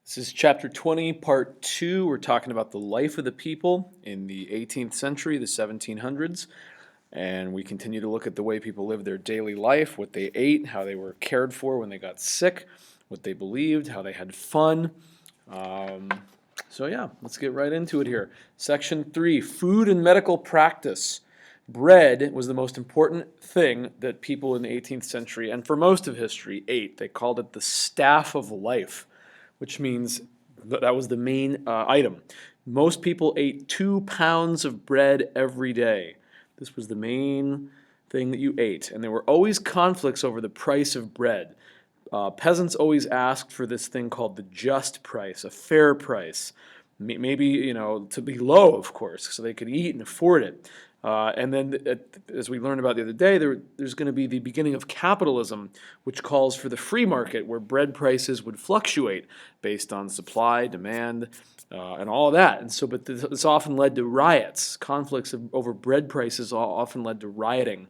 This is chapter 20, part 2. We're talking about the life of the people in the 18th century, the 1700s. And we continue to look at the way people lived their daily life, what they ate, how they were cared for when they got sick, what they believed, how they had fun. Um, so let's get right into it here. Section 3, food and medical practice. Bread was the most important thing that people in the 18th century, and for most of history, ate. They called it the staff of life, which means that was the main item. Most people ate 2 pounds of bread every day. This was the main thing that you ate. And there were always conflicts over the price of bread. Peasants always asked for this thing called the just price, a fair price. Maybe, to be low, of course, so they could eat and afford it. And then, as we learned about the other day, there's going to be the beginning of capitalism, which calls for the free market, where bread prices would fluctuate based on supply, demand, and all of that. And so, but this often led to riots. Conflicts over bread prices often led to rioting,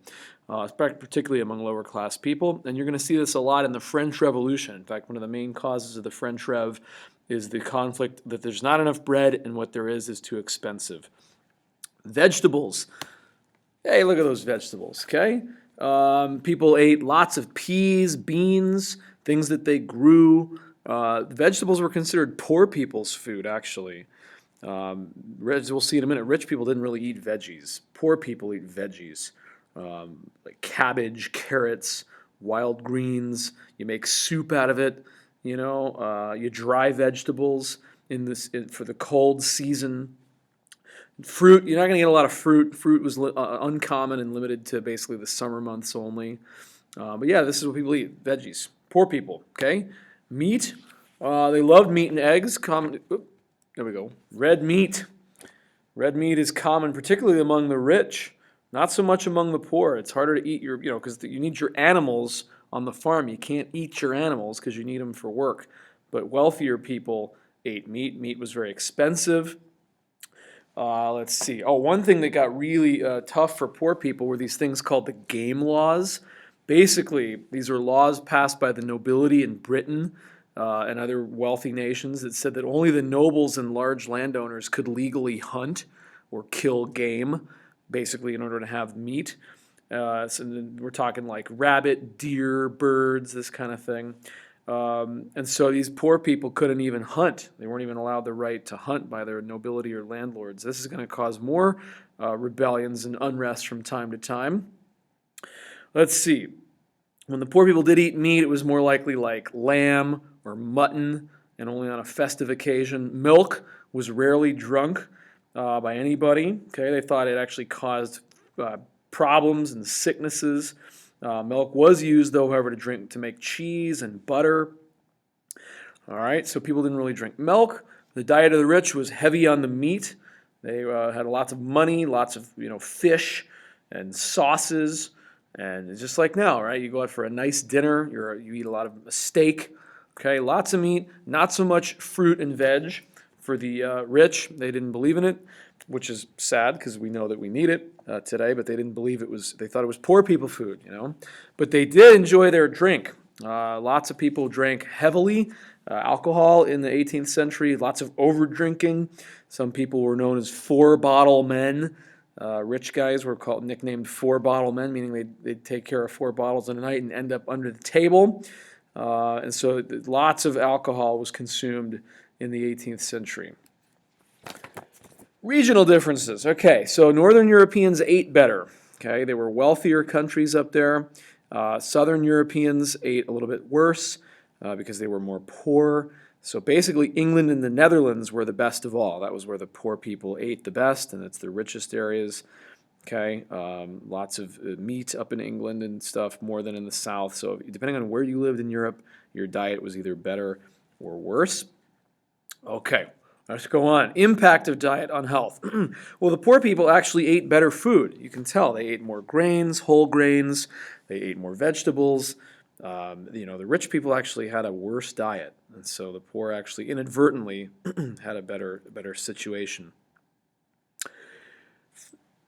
particularly among lower class people. And you're going to see this a lot in the French Revolution. In fact, one of the main causes of the French Rev is the conflict that there's not enough bread and what there is too expensive. Vegetables. Hey, look at those vegetables, okay? People ate lots of peas, beans, things that they grew. Vegetables were considered poor people's food, actually. As we'll see in a minute, rich people didn't really eat veggies. Poor people eat veggies, like cabbage, carrots, wild greens. You make soup out of it. You dry vegetables for the cold season. Fruit, you're not going to get a lot of fruit. Fruit was uncommon and limited to basically the summer months only. But yeah, this is what people eat, veggies. Poor people, okay? Meat, they loved meat and eggs. There we go. Red meat. Red meat is common, particularly among the rich, not so much among the poor. It's harder to eat because you need your animals on the farm. You can't eat your animals because you need them for work. But wealthier people ate meat. Meat was very expensive. Let's see. Oh, one thing that got really tough for poor people were these things called the game laws. Basically, these are laws passed by the nobility in Britain and other wealthy nations that said that only the nobles and large landowners could legally hunt or kill game, basically in order to have meat. So we're talking like rabbit, deer, birds, this kind of thing. And so these poor people couldn't even hunt. They weren't even allowed the right to hunt by their nobility or landlords. This is going to cause more rebellions and unrest from time to time. Let's see. When the poor people did eat meat, it was more likely like lamb or mutton, and only on a festive occasion. Milk was rarely drunk by anybody. Okay, they thought it actually caused problems and sicknesses. Milk was used, though, however, to make cheese and butter. All right, so people didn't really drink milk. The diet of the rich was heavy on the meat. They had lots of money, lots of fish and sauces, and it's just like now, right? You go out for a nice dinner, you eat a lot of steak. Okay, lots of meat, not so much fruit and veg. For the rich, they didn't believe in it, which is sad because we know that we need it today, but they didn't believe it was, they thought it was poor people food, But they did enjoy their drink. Lots of people drank heavily alcohol in the 18th century, lots of over-drinking. Some people were known as four-bottle men. Rich guys were nicknamed four-bottle men, meaning they'd take care of 4 bottles in a night and end up under the table. And so lots of alcohol was consumed in the 18th century. Regional differences. Okay, so Northern Europeans ate better. Okay, they were wealthier countries up there. Southern Europeans ate a little bit worse because they were more poor. So basically, England and the Netherlands were the best of all. That was where the poor people ate the best, and it's the richest areas. Okay, lots of meat up in England and stuff, more than in the South. So depending on where you lived in Europe, your diet was either better or worse. Okay, let's go on. Impact of diet on health. Well, the poor people actually ate better food. You can tell they ate more grains, whole grains. They ate more vegetables. The rich people actually had a worse diet, and so the poor actually inadvertently had a better situation.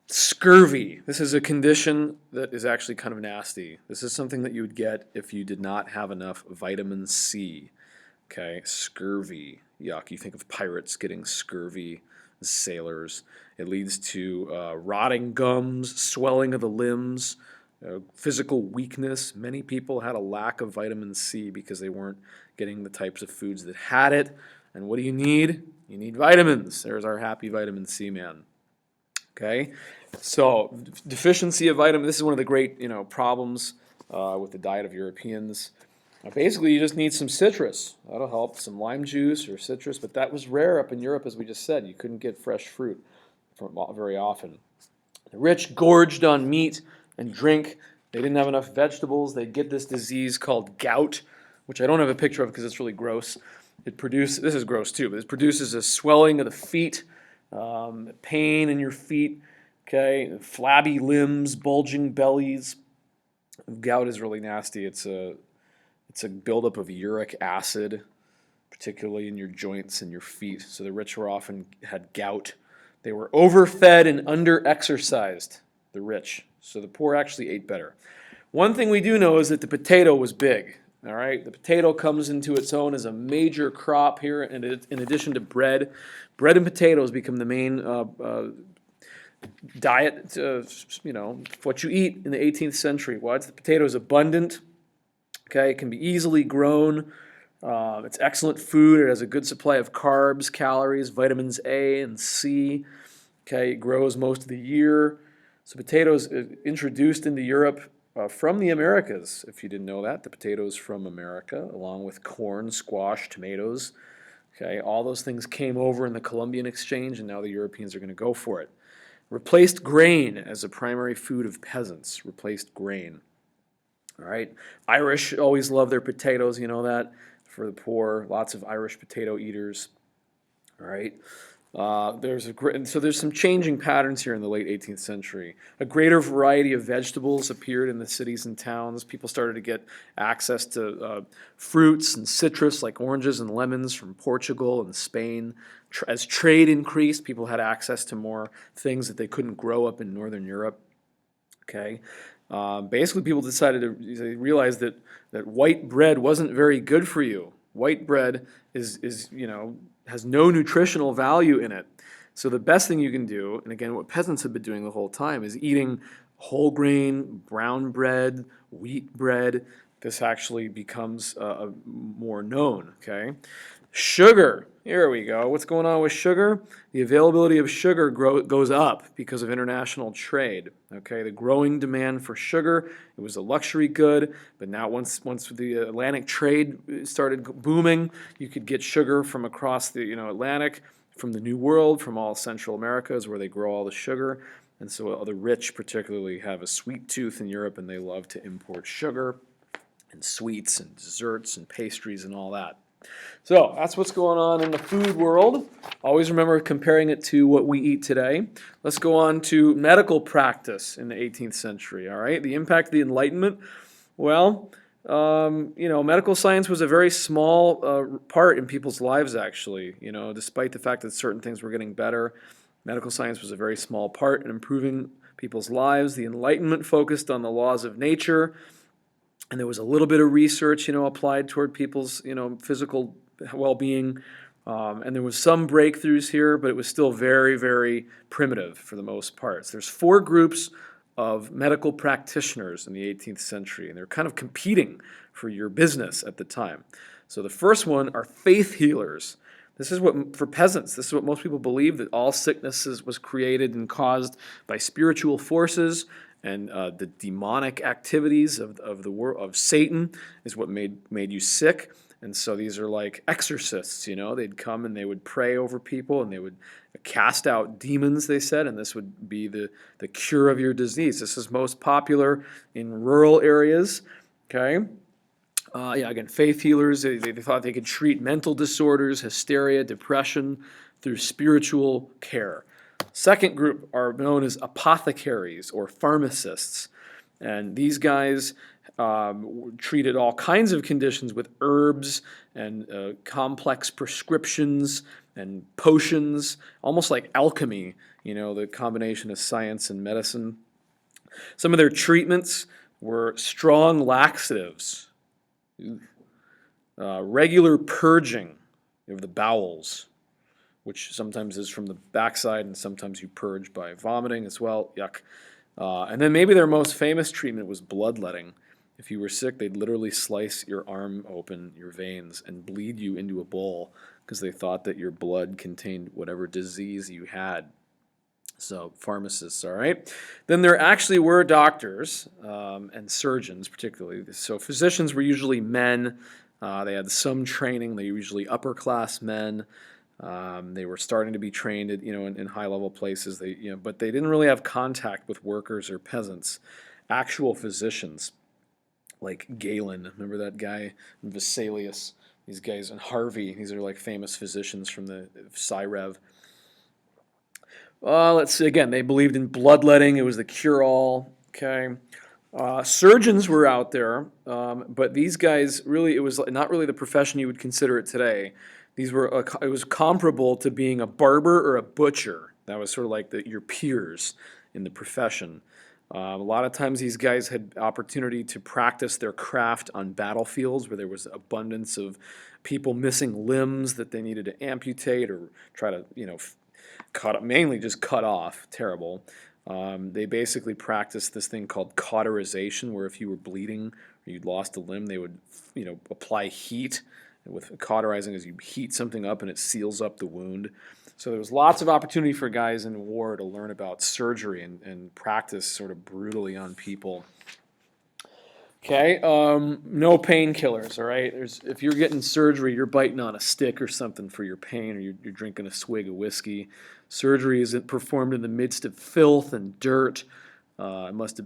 Scurvy. This is a condition that is actually kind of nasty. This is something that you would get if you did not have enough vitamin C. Okay, scurvy, yuck. You think of pirates getting scurvy, sailors. It leads to rotting gums, swelling of the limbs, physical weakness. Many people had a lack of vitamin C because they weren't getting the types of foods that had it. And what do you need? You need vitamins. There's our happy vitamin C man. Okay, so deficiency of vitamin. This is one of the great problems with the diet of Europeans. Basically, you just need some citrus. That'll help. Some lime juice or citrus, but that was rare up in Europe, as we just said. You couldn't get fresh fruit very often. The rich gorged on meat and drink. They didn't have enough vegetables. They'd get this disease called gout, which I don't have a picture of because it's really gross. This is gross too, but it produces a swelling of the feet, pain in your feet, okay, flabby limbs, bulging bellies. Gout is really nasty. It's a buildup of uric acid, particularly in your joints and your feet. So the rich were often had gout. They were overfed and under-exercised, the rich. So the poor actually ate better. One thing we do know is that the potato was big. All right, the potato comes into its own as a major crop here, and in addition to bread, bread and potatoes become the main diet. What you eat in the 18th century. Why? The potato is abundant. Okay, it can be easily grown. It's excellent food. It has a good supply of carbs, calories, vitamins A and C. Okay, it grows most of the year. So potatoes introduced into Europe from the Americas, if you didn't know that. The potatoes from America, along with corn, squash, tomatoes. Okay, all those things came over in the Columbian Exchange, and now the Europeans are going to go for it. Replaced grain as a primary food of peasants. Replaced grain. All right, Irish always love their potatoes, you know that, for the poor. Lots of Irish potato eaters. All right, there's some changing patterns here in the late 18th century. A greater variety of vegetables appeared in the cities and towns. People started to get access to fruits and citrus like oranges and lemons from Portugal and Spain. As trade increased, people had access to more things that they couldn't grow up in Northern Europe. Okay. Basically, people they realized that white bread wasn't very good for you. White bread has no nutritional value in it. So the best thing you can do, and again, what peasants have been doing the whole time, is eating whole grain, brown bread, wheat bread. This actually becomes more known. Okay. Sugar, here we go. What's going on with sugar? The availability of sugar goes up because of international trade. Okay, the growing demand for sugar, it was a luxury good, but now once the Atlantic trade started booming, you could get sugar from across the Atlantic, from the New World, from all Central America is where they grow all the sugar. And so the rich particularly have a sweet tooth in Europe, and they love to import sugar and sweets and desserts and pastries and all that. So that's what's going on in the food world. Always remember comparing it to what we eat today. Let's go on to medical practice in the 18th century. All right, the impact of the Enlightenment. Well, medical science was a very small part in people's lives, actually. Despite the fact that certain things were getting better, medical science was a very small part in improving people's lives. The Enlightenment focused on the laws of nature. And there was a little bit of research, applied toward people's, physical well-being. And there was some breakthroughs here, but it was still very, very primitive for the most part. So there's 4 groups of medical practitioners in the 18th century, and they're kind of competing for your business at the time. So the first one are faith healers. This is what, for peasants, this is what most people believe, that all sicknesses was created and caused by spiritual forces. And the demonic activities of the world of Satan is what made you sick. And so these are like exorcists, they'd come and they would pray over people and they would cast out demons, they said, and this would be the cure of your disease. This is most popular in rural areas. Okay. Again, faith healers, they thought they could treat mental disorders, hysteria, depression through spiritual care. Second group are known as apothecaries or pharmacists, and these guys treated all kinds of conditions with herbs and complex prescriptions and potions, almost like alchemy, the combination of science and medicine. Some of their treatments were strong laxatives. Regular purging of the bowels, which sometimes is from the backside and sometimes you purge by vomiting as well. Yuck. And then maybe their most famous treatment was bloodletting. If you were sick, they'd literally slice your arm open, your veins, and bleed you into a bowl because they thought that your blood contained whatever disease you had. So pharmacists, all right. Then there actually were doctors and surgeons, particularly. So physicians were usually men. They had some training. They were usually upper class men. They were starting to be trained at, in high level places. But they didn't really have contact with workers or peasants. Actual physicians, like Galen, remember that guy, Vesalius. These guys, and Harvey. These are like famous physicians from the Cyrev. Let's see, again, they believed in bloodletting. It was the cure-all, okay? Surgeons were out there, but these guys, really, it was not really the profession you would consider it today. It was comparable to being a barber or a butcher. That was sort of like your peers in the profession. A lot of times these guys had opportunity to practice their craft on battlefields where there was abundance of people missing limbs that they needed to amputate or try to, mainly just cut off. Terrible. They basically practiced this thing called cauterization, where if you were bleeding or you'd lost a limb, they would, apply heat. With cauterizing, as you heat something up and it seals up the wound. So there was lots of opportunity for guys in war to learn about surgery and practice sort of brutally on people. Okay, no painkillers, all right? If you're getting surgery, you're biting on a stick or something for your pain, or you're drinking a swig of whiskey. Surgery isn't performed in the midst of filth and dirt. Most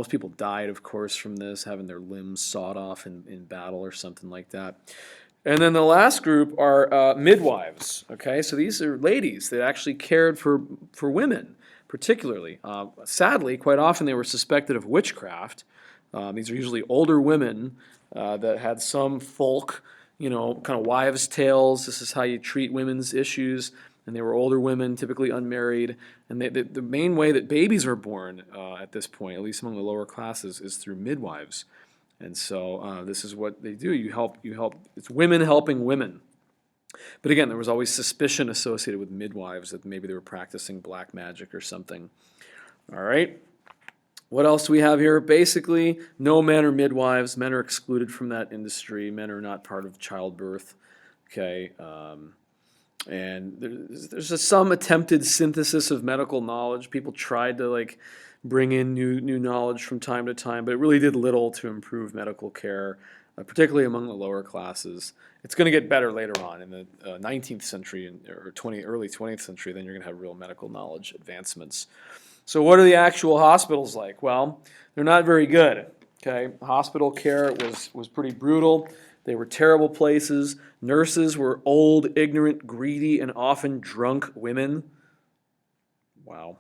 people died, of course, from this, having their limbs sawed off in battle or something like that. And then the last group are midwives, okay? So these are ladies that actually cared for women, particularly. Sadly, quite often they were suspected of witchcraft. These are usually older women that had some folk, kind of wives' tales. This is how you treat women's issues. And they were older women, typically unmarried. And the main way that babies are born at this point, at least among the lower classes, is through midwives. And so this is what they do. You help. It's women helping women. But again, there was always suspicion associated with midwives that maybe they were practicing black magic or something. All right. What else do we have here? Basically, no men are midwives. Men are excluded from that industry. Men are not part of childbirth. Okay. And there's some attempted synthesis of medical knowledge. People tried to bring in new knowledge from time to time, but it really did little to improve medical care, particularly among the lower classes. It's going to get better later on in the 19th century or early 20th century. Then you're going to have real medical knowledge advancements. So what are the actual hospitals like? Well, they're not very good. Okay, hospital care was pretty brutal. They were terrible places. Nurses were old, ignorant, greedy, and often drunk women. Wow.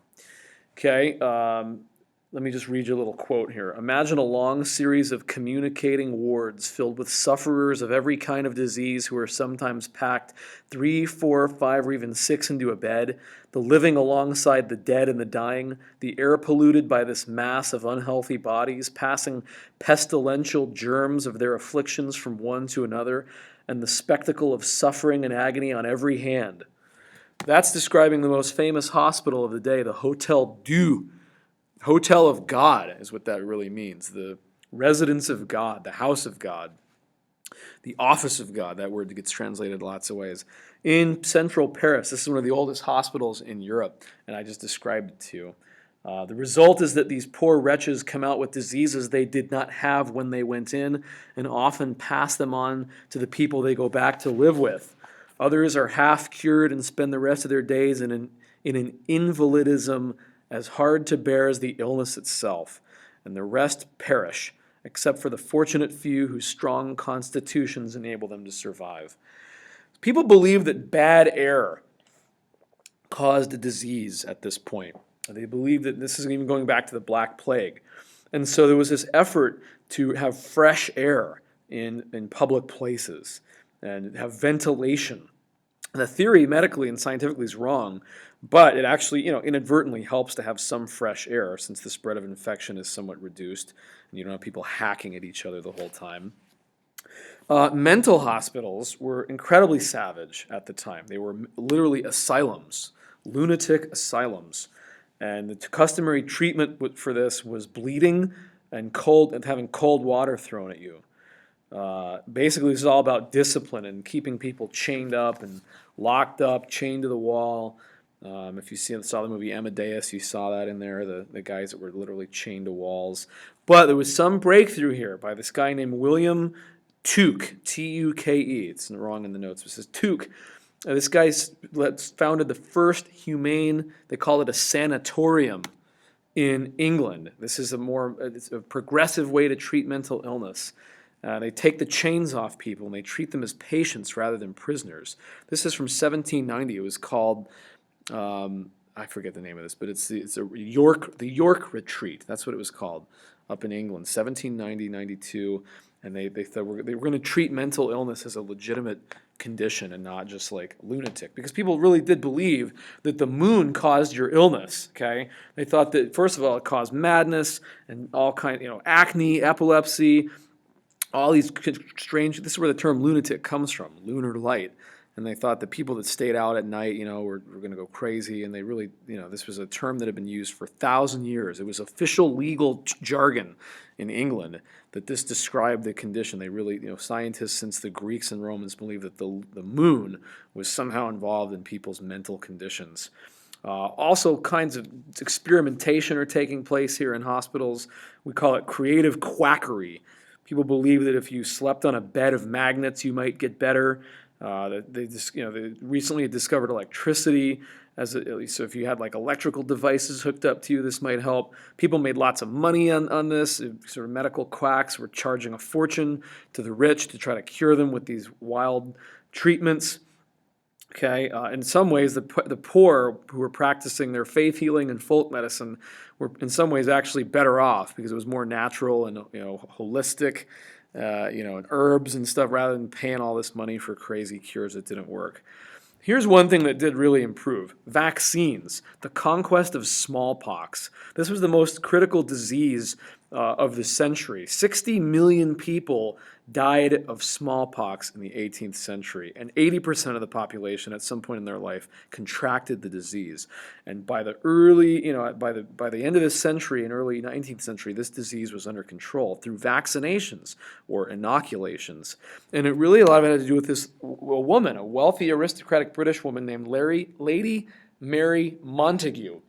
Okay, let me just read you a little quote here. Imagine a long series of communicating wards filled with sufferers of every kind of disease who are sometimes packed 3, 4, 5, or even 6 into a bed, the living alongside the dead and the dying, the air polluted by this mass of unhealthy bodies, passing pestilential germs of their afflictions from one to another, and the spectacle of suffering and agony on every hand. That's describing the most famous hospital of the day, the Hotel Dieu. Hotel of God is what that really means. The residence of God, the house of God, the office of God. That word gets translated lots of ways. In central Paris, this is one of the oldest hospitals in Europe, and I just described it to you. The result is that these poor wretches come out with diseases they did not have when they went in, and often pass them on to the people they go back to live with. Others are half cured and spend the rest of their days in an invalidism as hard to bear as the illness itself, and the rest perish, except for the fortunate few whose strong constitutions enable them to survive. People believe that bad air caused a disease at this point. They believe that this is even going back to the Black Plague. And so there was this effort to have fresh air in public places and have ventilation. And the theory medically and scientifically is wrong, but it actually, inadvertently helps to have some fresh air since the spread of infection is somewhat reduced and you don't have people hacking at each other the whole time. Mental hospitals were incredibly savage at the time. They were literally asylums, lunatic asylums. And the customary treatment for this was bleeding and having cold water thrown at you. Basically, this is all about discipline and keeping people chained up and locked up, chained to the wall. If you saw the movie Amadeus, you saw that in there, the guys that were literally chained to walls. But there was some breakthrough here by this guy named William Tuke, T-U-K-E. It's wrong in the notes, but it says Tuke. This guy founded the first humane, they call it a sanatorium in England. This is it's a progressive way to treat mental illness. They take the chains off people and they treat them as patients rather than prisoners. This is from 1790. It was called, I forget the name of this, but it's the York Retreat. That's what it was called up in England, 1790-92. And they thought they were going to treat mental illness as a legitimate condition and not just like lunatic, because people really did believe that the moon caused your illness. Okay, they thought that first of all it caused madness and all kind, acne, epilepsy, all these strange. This is where the term lunatic comes from, lunar light. And they thought that people that stayed out at night, were going to go crazy. And they really, this was a term that had been used for 1,000 years. It was official legal jargon in England that this described the condition. They really, scientists since the Greeks and Romans believed that the moon was somehow involved in people's mental conditions. Also, kinds of experimentation are taking place here in hospitals. We call it creative quackery. People believe that if you slept on a bed of magnets, you might get better. They recently discovered electricity so if you had like electrical devices hooked up to you, this might help. People made lots of money on this. Sort of medical quacks were charging a fortune to the rich to try to cure them with these wild treatments. Okay, in some ways, the poor who were practicing their faith healing and folk medicine were in some ways actually better off because it was more natural and holistic. And herbs and stuff rather than paying all this money for crazy cures that didn't work. Here's one thing that did really improve. Vaccines. The conquest of smallpox. This was the most critical disease of the century. 60 million people died of smallpox in the 18th century, and 80% of the population at some point in their life contracted the disease. And by the by the end of this century and early 19th century, this disease was under control through vaccinations or inoculations. And it really a lot of it had to do with this woman, a wealthy aristocratic British woman named Lady Mary Montagu.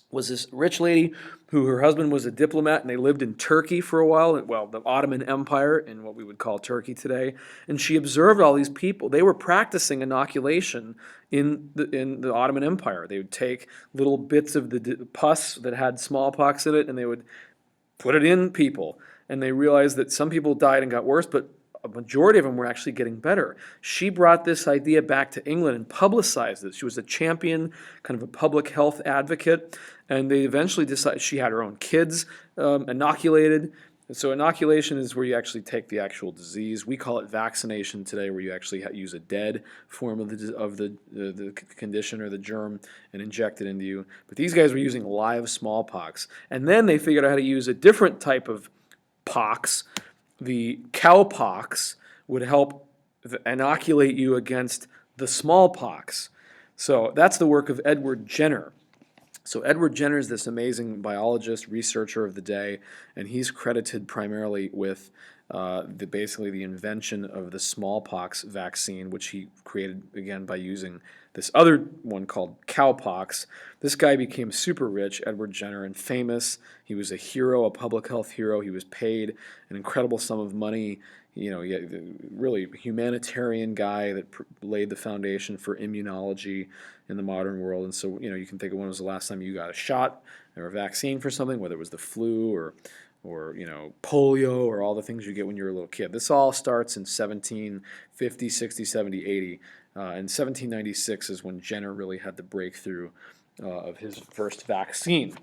Was this rich lady who her husband was a diplomat, and they lived in Turkey for a while, the Ottoman Empire in what we would call Turkey today. And she observed all these people. They were practicing inoculation in the Ottoman Empire. They would take little bits of the pus that had smallpox in it, and they would put it in people. And they realized that some people died and got worse, but a majority of them were actually getting better. She brought this idea back to England and publicized it. She was a champion, kind of a public health advocate, and they eventually decided she had her own kids inoculated. And so inoculation is where you actually take the actual disease. We call it vaccination today, where you actually use a dead form of the condition or the germ and inject it into you. But these guys were using live smallpox. And then they figured out how to use a different type of pox. The cowpox would help inoculate you against the smallpox. So that's the work of Edward Jenner. So Edward Jenner is this amazing biologist, researcher of the day, and he's credited primarily with basically the invention of the smallpox vaccine, which he created, again, by using this other one called cowpox. This guy became super rich, Edward Jenner, and famous. He was a hero, a public health hero. He was paid an incredible sum of money. Really humanitarian guy that laid the foundation for immunology in the modern world. And so, you can think of when was the last time you got a shot or a vaccine for something, whether it was the flu or polio or all the things you get when you're a little kid. This all starts in 1750, 60, 70, 80. And 1796 is when Jenner really had the breakthrough of his first vaccine.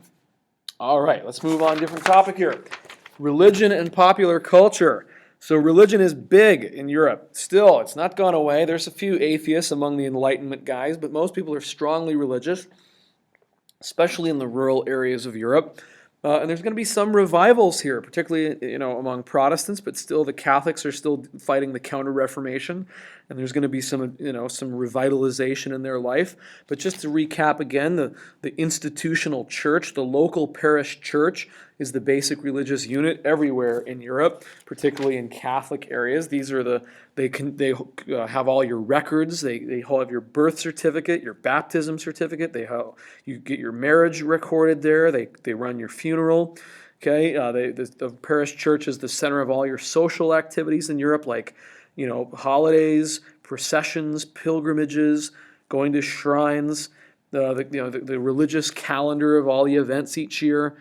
All right, let's move on, different topic here. Religion and popular culture. So religion is big in Europe. Still, it's not gone away. There's a few atheists among the Enlightenment guys, but most people are strongly religious, especially in the rural areas of Europe. And there's going to be some revivals here, particularly among Protestants, but still the Catholics are still fighting the Counter-Reformation, and there's going to be some revitalization in their life. But just to recap again, the institutional church, the local parish church, is the basic religious unit everywhere in Europe, particularly in Catholic areas. These are they have all your records. They have your birth certificate, your baptism certificate. You get your marriage recorded there. They run your funeral. Okay, the parish church is the center of all your social activities in Europe, like holidays, processions, pilgrimages, going to shrines, the religious calendar of all the events each year.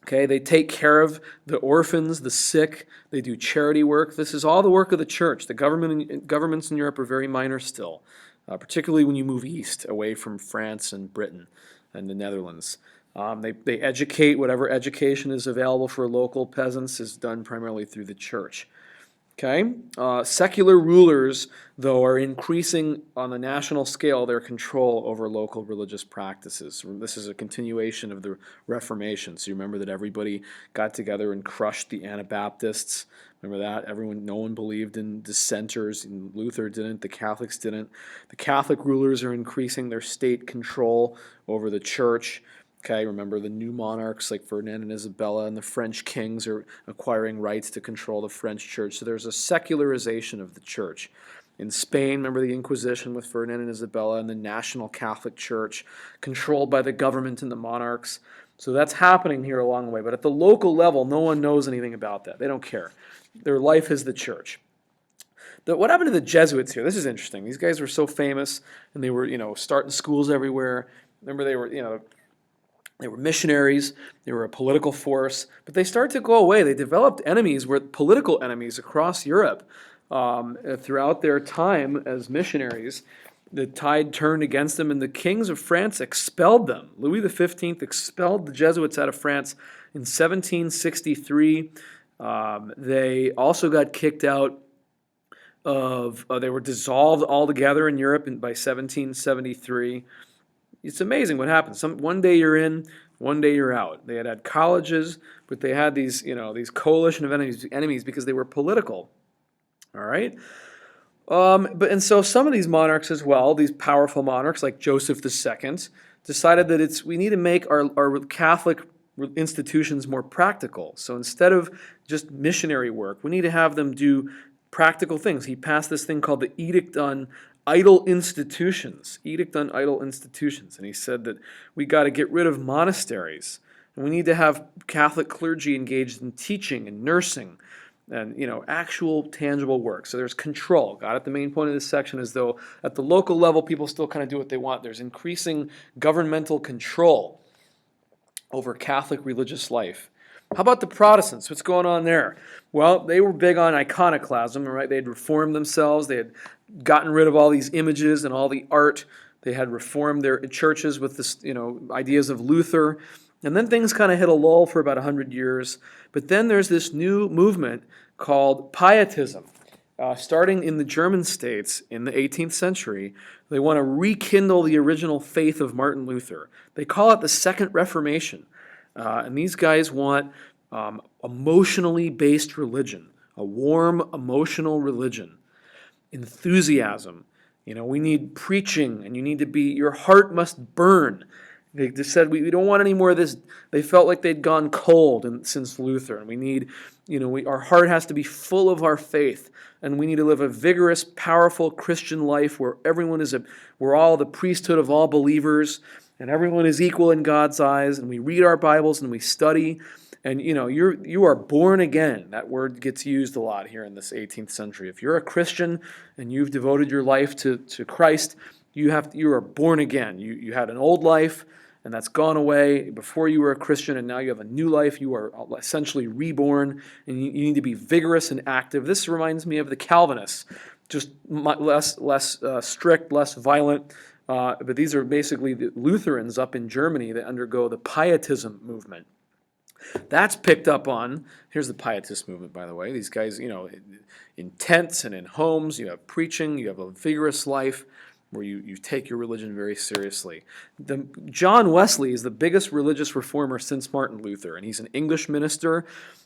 Okay, they take care of the orphans, the sick. They do charity work. This is all the work of the church. The governments in Europe are very minor still, particularly when you move east, away from France and Britain and the Netherlands. They educate. Whatever education is available for local peasants is done primarily through the church. Okay, secular rulers, though, are increasing on the national scale their control over local religious practices. This is a continuation of the Reformation. So you remember that everybody got together and crushed the Anabaptists. Remember that? No one believed in dissenters. And Luther didn't. The Catholics didn't. The Catholic rulers are increasing their state control over the church. Okay, remember the new monarchs like Ferdinand and Isabella, and the French kings are acquiring rights to control the French church. So there's a secularization of the church. In Spain, remember the Inquisition with Ferdinand and Isabella, and the national Catholic Church controlled by the government and the monarchs. So that's happening here along the way. But at the local level, no one knows anything about that. They don't care. Their life is the church. What happened to the Jesuits here? This is interesting. These guys were so famous, and they were, starting schools everywhere. Remember, they were missionaries, they were a political force, but they started to go away. They developed political enemies across Europe throughout their time as missionaries. The tide turned against them, and the kings of France expelled them. Louis XV expelled the Jesuits out of France in 1763. They also got kicked out they were dissolved altogether in Europe by 1773. It's amazing what happens. One day you're in, one day you're out. They had colleges, but they had these coalition of enemies because they were political. All right? And so some of these monarchs as well, these powerful monarchs like Joseph II, decided that we need to make our Catholic institutions more practical. So instead of just missionary work, we need to have them do practical things. He passed this thing called the Edict on Idle Institutions, and he said that we got to get rid of monasteries, and we need to have Catholic clergy engaged in teaching and nursing, and actual tangible work. So there's control. Got it? The main point of this section is, though, at the local level, people still kind of do what they want. There's increasing governmental control over Catholic religious life. How about the Protestants? What's going on there? Well, they were big on iconoclasm, right? They had reformed themselves. They had gotten rid of all these images and all the art. They had reformed their churches with this, ideas of Luther. And then things kind of hit a lull for about 100 years. But then there's this new movement called Pietism. Starting in the German states in the 18th century, they want to rekindle the original faith of Martin Luther. They call it the Second Reformation. And these guys want emotionally based religion, a warm, emotional religion, enthusiasm. We need preaching, and your heart must burn. They just said, we don't want any more of this. They felt like they'd gone cold since Luther, and we need, our heart has to be full of our faith, and we need to live a vigorous, powerful Christian life where we're all the priesthood of all believers, and everyone is equal in God's eyes, and we read our Bibles and we study, and you are born again. That word gets used a lot here in this 18th century. If you're a Christian and you've devoted your life to Christ, you are born again. You had an old life, and that's gone away before you were a Christian, and now you have a new life. You are essentially reborn, and you need to be vigorous and active. This reminds me of the Calvinists, just less strict, less violent. But these are basically the Lutherans up in Germany that undergo the Pietism movement. That's picked up on. Here's the Pietist movement, by the way. These guys, in tents and in homes, you have preaching, you have a vigorous life. where you take your religion very seriously. John Wesley is the biggest religious reformer since Martin Luther, and he's an English minister,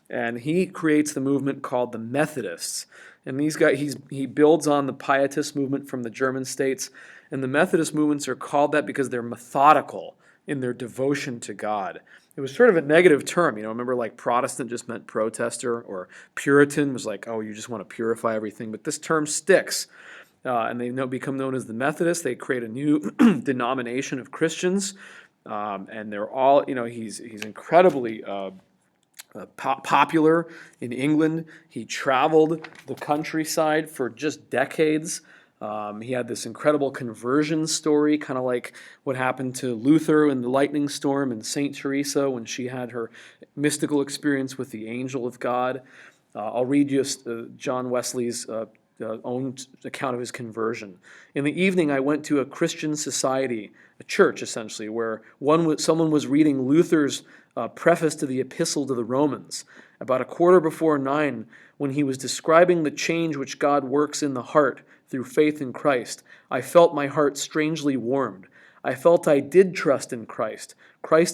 and he creates the movement called the Methodists. And he builds on the Pietist movement from the German states, and the Methodist movements are called that because they're methodical in their devotion to God. It was sort of a negative term, remember like Protestant just meant protester, or Puritan was like, oh, you just want to purify everything, but this term sticks. And they become known as the Methodists. They create a new denomination of Christians, and they're all, he's incredibly popular in England. He traveled the countryside for just decades. He had this incredible conversion story, kind of like what happened to Luther in the lightning storm, and St. Teresa when she had her mystical experience with the angel of God. I'll read you John Wesley's own account of his conversion. In the evening, I went to a Christian society, a church essentially, where someone was reading Luther's preface to the Epistle to the Romans. About 9:15, when he was describing the change which God works in the heart through faith in Christ, I felt my heart strangely warmed. I felt I did trust in Christ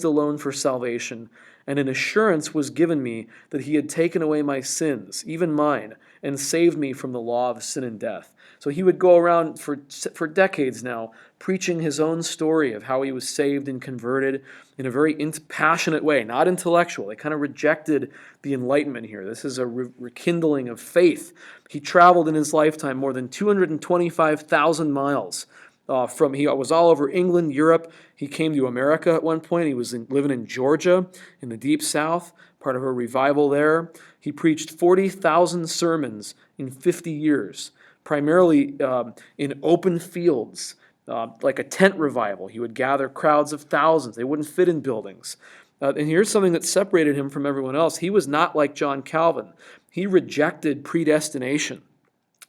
alone for salvation, and an assurance was given me that he had taken away my sins, even mine, and saved me from the law of sin and death. So he would go around for decades now, preaching his own story of how he was saved and converted in a very passionate way, not intellectual. They kind of rejected the Enlightenment here. This is a rekindling of faith. He traveled in his lifetime more than 225,000 miles. He was all over England, Europe. He came to America at one point. He was living in Georgia in the Deep South, part of a revival there. He preached 40,000 sermons in 50 years, primarily in open fields, like a tent revival. He would gather crowds of thousands. They wouldn't fit in buildings. And here's something that separated him from everyone else. He was not like John Calvin. He rejected predestination.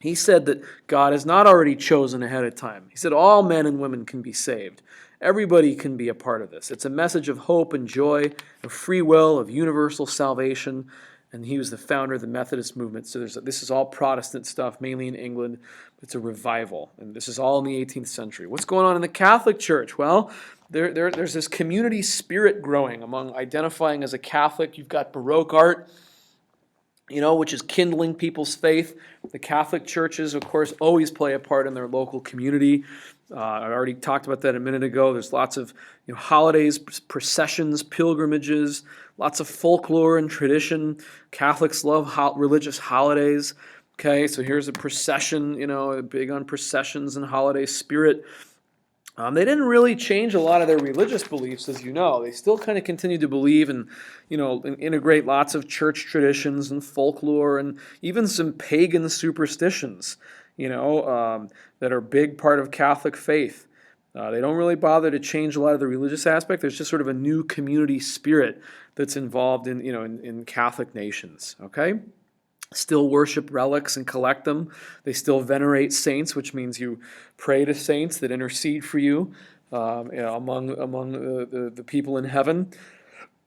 He said that God has not already chosen ahead of time. He said all men and women can be saved. Everybody can be a part of this. It's a message of hope and joy, of free will, of universal salvation. And he was the founder of the Methodist movement. So this is all Protestant stuff, mainly in England. It's a revival. And this is all in the 18th century. What's going on in the Catholic Church? Well, there's this community spirit growing among identifying as a Catholic. You've got Baroque art, which is kindling people's faith. The Catholic churches, of course, always play a part in their local community. I already talked about that a minute ago. There's lots of holidays, processions, pilgrimages, lots of folklore and tradition. Catholics love religious holidays. Okay, so here's a procession, big on processions and holiday spirit. They didn't really change a lot of their religious beliefs, as you know. They still kind of continue to believe and integrate lots of church traditions and folklore and even some pagan superstitions, that are a big part of Catholic faith. They don't really bother to change a lot of the religious aspect. There's just sort of a new community spirit that's involved in Catholic nations, okay? Still worship relics and collect them. They still venerate saints, which means you pray to saints that intercede for you, among the people in heaven.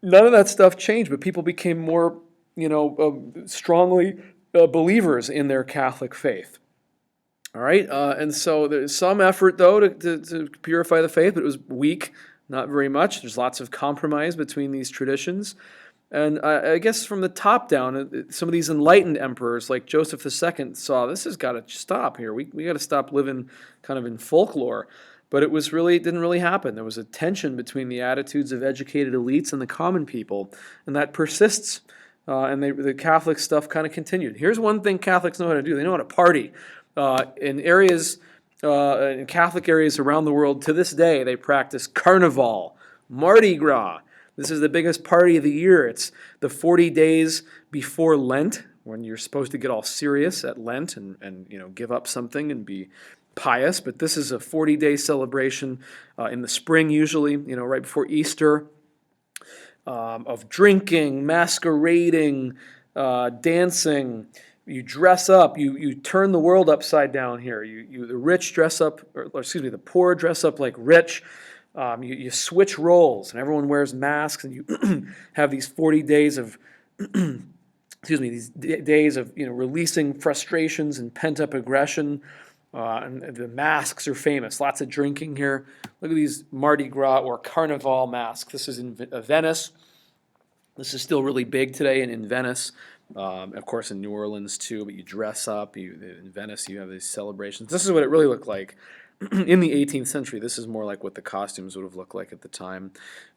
None of that stuff changed, but people became more, strongly believers in their Catholic faith. All right, and so there's some effort, though, to purify the faith, but it was weak, not very much. There's lots of compromise between these traditions. And I guess from the top down, some of these enlightened emperors like Joseph II saw this has got to stop here. We got to stop living kind of in folklore. But it didn't really happen. There was a tension between the attitudes of educated elites and the common people, and that persists. And the Catholic stuff kind of continued. Here's one thing Catholics know how to do. They know how to party. In Catholic areas around the world, to this day, they practice Carnival, Mardi Gras. This is the biggest party of the year. It's the 40 days before Lent, when you're supposed to get all serious at Lent and give up something and be pious. But this is a 40-day celebration in the spring, usually, right before Easter, of drinking, masquerading, dancing. You dress up. You turn the world upside down here. The rich dress up, the poor dress up like rich. You switch roles, and everyone wears masks, and you have these 40 days of, days of releasing frustrations and pent-up aggression. And the masks are famous. Lots of drinking here. Look at these Mardi Gras or Carnival masks. This is in Venice. This is still really big today in Venice. Of course, in New Orleans too. But you dress up. In Venice, you have these celebrations. This is what it really looked like in the 18th century. This is more like what the costumes would have looked like at the time.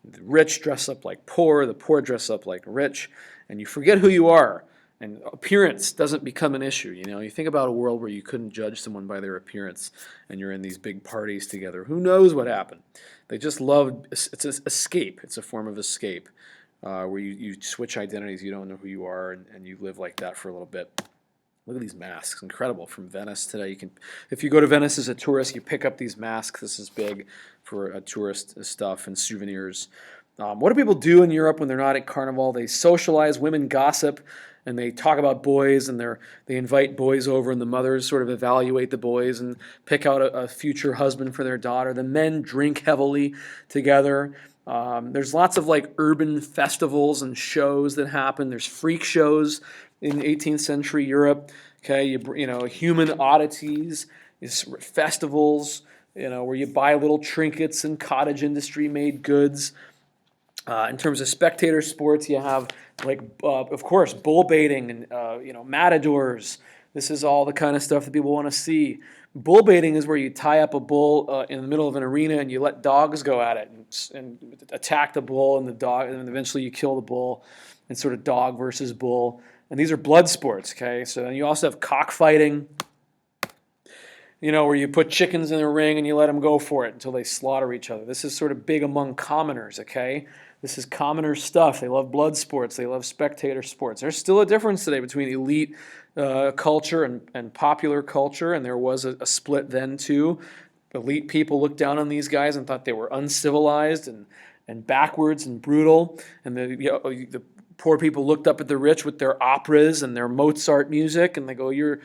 The rich dress up like poor. The poor dress up like rich. And you forget who you are. And appearance doesn't become an issue. You think about a world where you couldn't judge someone by their appearance, and you're in these big parties together. Who knows what happened? They just loved. It's an escape. It's a form of escape, where you switch identities. You don't know who you are, and you live like that for a little bit. Look at these masks, incredible, from Venice today. If you go to Venice as a tourist, you pick up these masks. This is big for tourist stuff and souvenirs. What do people do in Europe when they're not at Carnival? They socialize, women gossip, and they talk about boys, and they invite boys over, and the mothers sort of evaluate the boys and pick out a future husband for their daughter. The men drink heavily together. There's lots of like urban festivals and shows that happen. There's freak shows in 18th century Europe. Okay, human oddities, festivals, where you buy little trinkets and cottage industry made goods. In terms of spectator sports, you have of course, bull baiting and matadors. This is all the kind of stuff that people want to see. Bull baiting is where you tie up a bull in the middle of an arena and you let dogs go at it and attack the bull and the dog, and then eventually you kill the bull. It's sort of dog versus bull. And these are blood sports, okay? So you also have cockfighting, where you put chickens in a ring and you let them go for it until they slaughter each other. This is sort of big among commoners, okay? This is commoner stuff. They love blood sports. They love spectator sports. There's still a difference today between elite culture and popular culture, and there was a split then too. Elite people looked down on these guys and thought they were uncivilized and backwards and brutal, and the poor people looked up at the rich with their operas and their Mozart music, and they go, "You're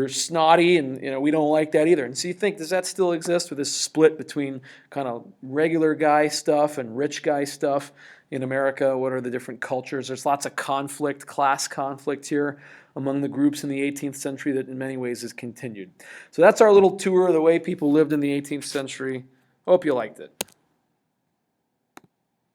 snotty," and we don't like that either. And so you think, does that still exist with this split between kind of regular guy stuff and rich guy stuff in America? What are the different cultures? There's lots of conflict, class conflict here among the groups in the 18th century that in many ways has continued. So that's our little tour of the way people lived in the 18th century. Hope you liked it.